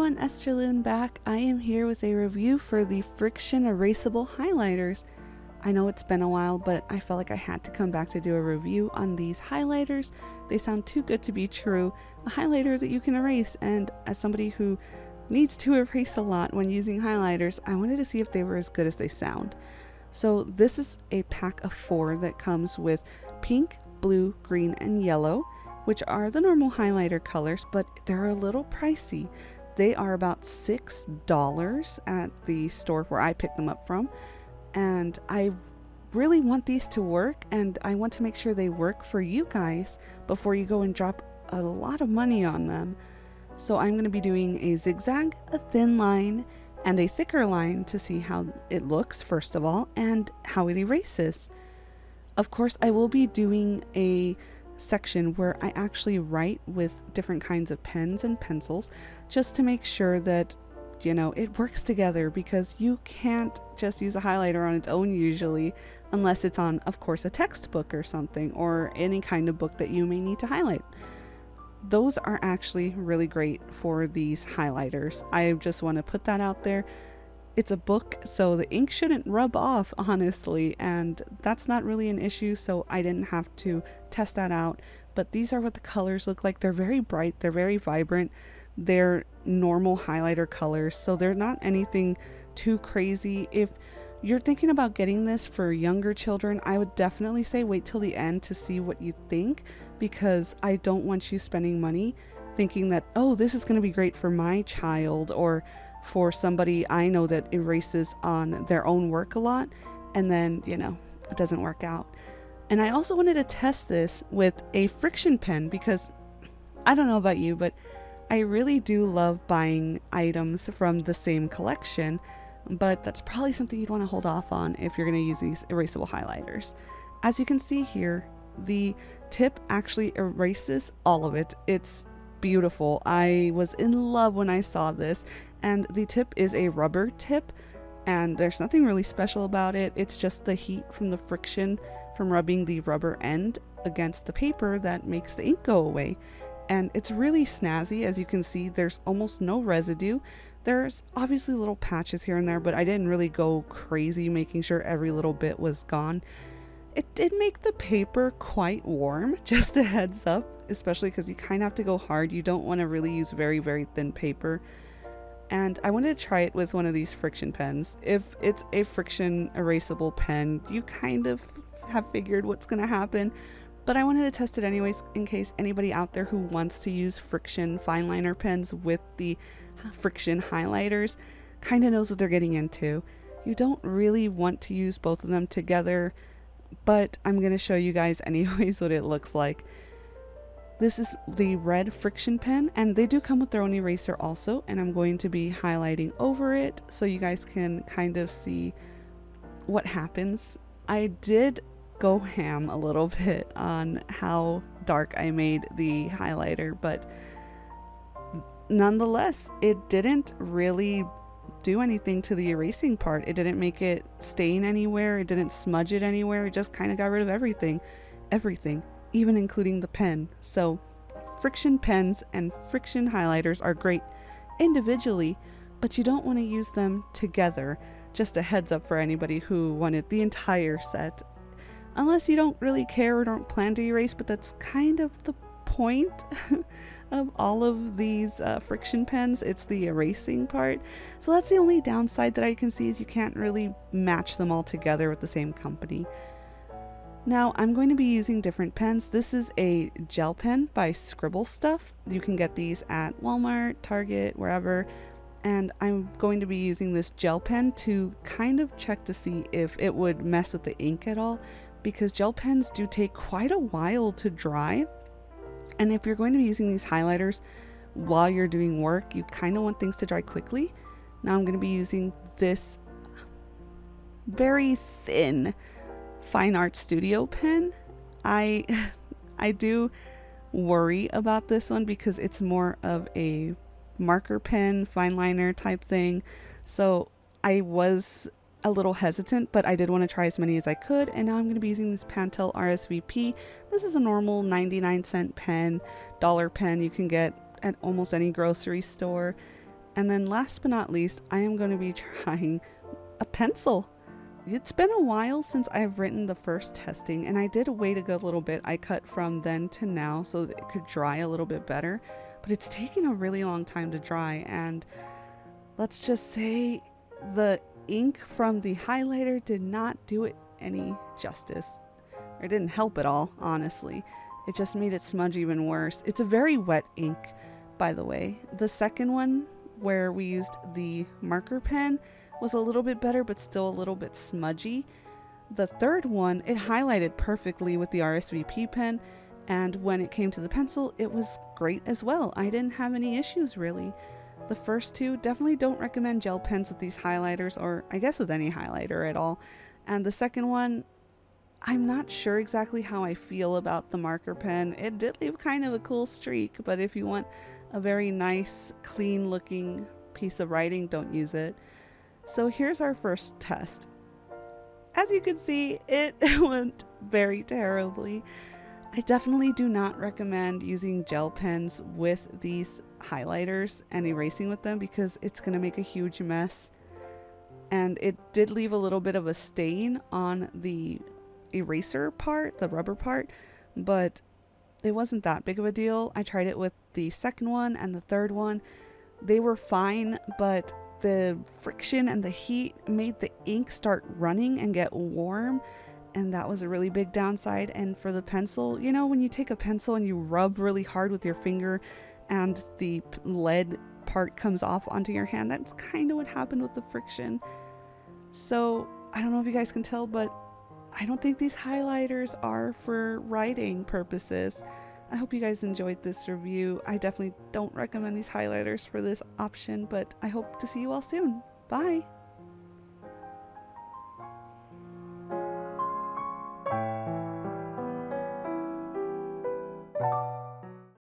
everyone, Esterloon back. I am here with a review for the Frixion Erasable Highlighters. I know it's been a while, but I felt like I had to come back to do a review on these highlighters. They sound too good to be true. A highlighter that you can erase, and as somebody who needs to erase a lot when using highlighters, I wanted to see if they were as good as they sound. So this is a pack of 4 that comes with pink, blue, green, and yellow, which are the normal highlighter colors, but they're a little pricey. They are about $6 at the store where I picked them up from, and I really want these to work, and I want to make sure they work for you guys before you go and drop a lot of money on them. So I'm going to be doing a zigzag, a thin line, and a thicker line to see how it looks first of all, and how it erases. Of course, I will be doing a section where I actually write with different kinds of pens and pencils just to make sure that, you know, it works together, because you can't just use a highlighter on its own usually, unless it's on, of course, a textbook or something, or any kind of book that you may need to highlight. Those are actually really great for these highlighters. I just want to put that out there. It's a book, so the ink shouldn't rub off, honestly, and that's not really an issue, so I didn't have to test that out. But these are what the colors look like. They're very bright, they're very vibrant, they're normal highlighter colors, so they're not anything too crazy. If you're thinking about getting this for younger children, I would definitely say wait till the end to see what you think, because I don't want you spending money thinking that, oh, this is going to be great for my child, or for somebody I know that erases on their own work a lot, and then, you know, it doesn't work out. And I also wanted to test this with a Frixion pen, because I don't know about you, but I really do love buying items from the same collection, but that's probably something you'd want to hold off on if you're going to use these erasable highlighters. As you can see here, the tip actually erases all of it. It's beautiful. I was in love when I saw this, and the tip is a rubber tip, and there's nothing really special about it. It's just the heat from the friction from rubbing the rubber end against the paper that makes the ink go away. And it's really snazzy. As you can see, there's almost no residue. There's obviously little patches here and there, but I didn't really go crazy making sure every little bit was gone. It did make the paper quite warm, just a heads up, especially because you kind of have to go hard. You don't want to really use very, very thin paper. And I wanted to try it with one of these Frixion pens. If it's a Frixion erasable pen, you kind of have figured what's going to happen. But I wanted to test it anyways, in case anybody out there who wants to use Frixion fine liner pens with the Frixion highlighters kind of knows what they're getting into. You don't really want to use both of them together, but I'm going to show you guys anyways what it looks like. This is the red Frixion pen, and they do come with their own eraser also, and I'm going to be highlighting over it so you guys can kind of see what happens. I did go ham a little bit on how dark I made the highlighter, but nonetheless, it didn't really do anything to the erasing part. It didn't make it stain anywhere, it didn't smudge it anywhere, it just kind of got rid of everything, even including the pen. So Frixion pens and Frixion highlighters are great individually, but you don't want to use them together. Just a heads up for anybody who wanted the entire set, unless you don't really care or don't plan to erase, but that's kind of the point of all of these Frixion pens. It's the erasing part. So that's the only downside that I can see, is you can't really match them all together with the same company. Now I'm going to be using different pens. This is a gel pen by Scribble Stuff. You can get these at Walmart, Target, wherever. And I'm going to be using this gel pen to kind of check to see if it would mess with the ink at all, because gel pens do take quite a while to dry. And if you're going to be using these highlighters while you're doing work, you kind of want things to dry quickly. Now I'm going to be using this very thin Fine Art Studio pen. I do worry about this one because it's more of a marker pen, fine liner type thing. So I was a little hesitant, but I did want to try as many as I could, and now I'm going to be using this Pentel RSVP. This is a normal 99-cent pen, dollar pen you can get at almost any grocery store, And then last but not least, I am going to be trying a pencil. It's been a while since I've written the first testing, and I did wait a good little bit. I cut from then to now so that it could dry a little bit better, but it's taken a really long time to dry, and let's just say the ink from the highlighter did not do it any justice. It didn't help at all, honestly. It just made it smudge even worse. It's a very wet ink, by the way. The second one, where we used the marker pen, was a little bit better, but still a little bit smudgy. The third one, it highlighted perfectly with the RSVP pen, and when it came to the pencil, it was great as well. I didn't have any issues really. The first two, definitely don't recommend gel pens with these highlighters, or I guess with any highlighter at all. And the second one, I'm not sure exactly how I feel about the marker pen. It did leave kind of a cool streak, but if you want a very nice, clean looking piece of writing, don't use it. So here's our first test. As you can see, it went very terribly. I definitely do not recommend using gel pens with these highlighters and erasing with them because it's going to make a huge mess. And it did leave a little bit of a stain on the eraser part, the rubber part, but it wasn't that big of a deal. I tried it with the second one and the third one. They were fine, but the friction and the heat made the ink start running and get warm, and that was a really big downside. And for the pencil, you know, when you take a pencil and you rub really hard with your finger and the lead part comes off onto your hand, that's kind of what happened with the Frixion. So I don't know if you guys can tell, but I don't think these highlighters are for writing purposes. I hope you guys enjoyed this review. I definitely don't recommend these highlighters for this option, but I hope to see you all soon. Bye!